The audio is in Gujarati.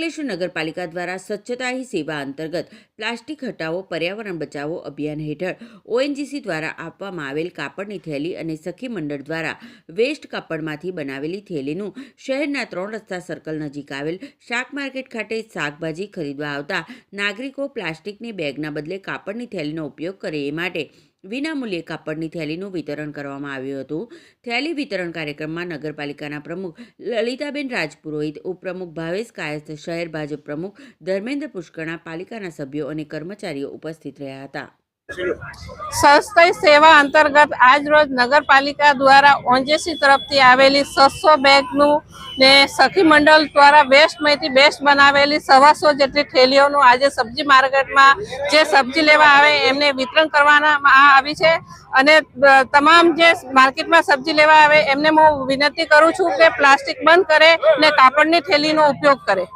અંકલેશ્વર નગરપાલિકા દ્વારા સ્વચ્છતા ही સેવા અંતર્ગત પ્લાસ્ટિક હટાવો પર્યાવરણ બચાવો અભિયાન હેઠળ ઓએનજીસી દ્વારા આપવામાં આવેલ કાપડની થેલી અને સખી મંડળ દ્વારા વેસ્ટ કાપડમાંથી બનાવેલી થેલીનું શહેરના 3 રસ્તા સર્કલ નજીક આવેલ શાક માર્કેટ ખાતે શાકભાજી ખરીદવા આવતા નાગરિકો પ્લાસ્ટિકની બેગના બદલે કાપડની થેલીનો ઉપયોગ કરે એ માટે વિનામૂલ્યે કાપડની થેલીનું વિતરણ કરવામાં આવ્યું હતું। થેલી વિતરણ કાર્યક્રમમાં નગરપાલિકાના પ્રમુખ લલિતાબેન રાજપુરોહિત, ઉપપ્રમુખ ભાવેશ કાયસ્થ, શહેર ભાજપ પ્રમુખ ધર્મેન્દ્ર પુષ્કણા, પાલિકાના સભ્યો અને કર્મચારીઓ ઉપસ્થિત રહ્યા હતા। સ્વચ્છતા સેવા અંતર્ગત આજ રોજ નગરપાલિકા દ્વારા ઓએનજીસી તરફથી આવેલી 600 બેગનું ને સખી મંડળ દ્વારા વેસ્ટમાંથી બેસ્ટ બનાવેલી 125 જેટલી થેલીઓનું આજે સબ્જી માર્કેટમાં જે સબ્જી લેવા આવે એમને વિતરણ કરવામાં આવી છે અને તમામ જે માર્કેટમાં સબ્જી લેવા આવે એમને હું વિનંતી કરું છું કે પ્લાસ્ટિક બંધ કરે ને કાપડની થેલીનો ઉપયોગ કરે।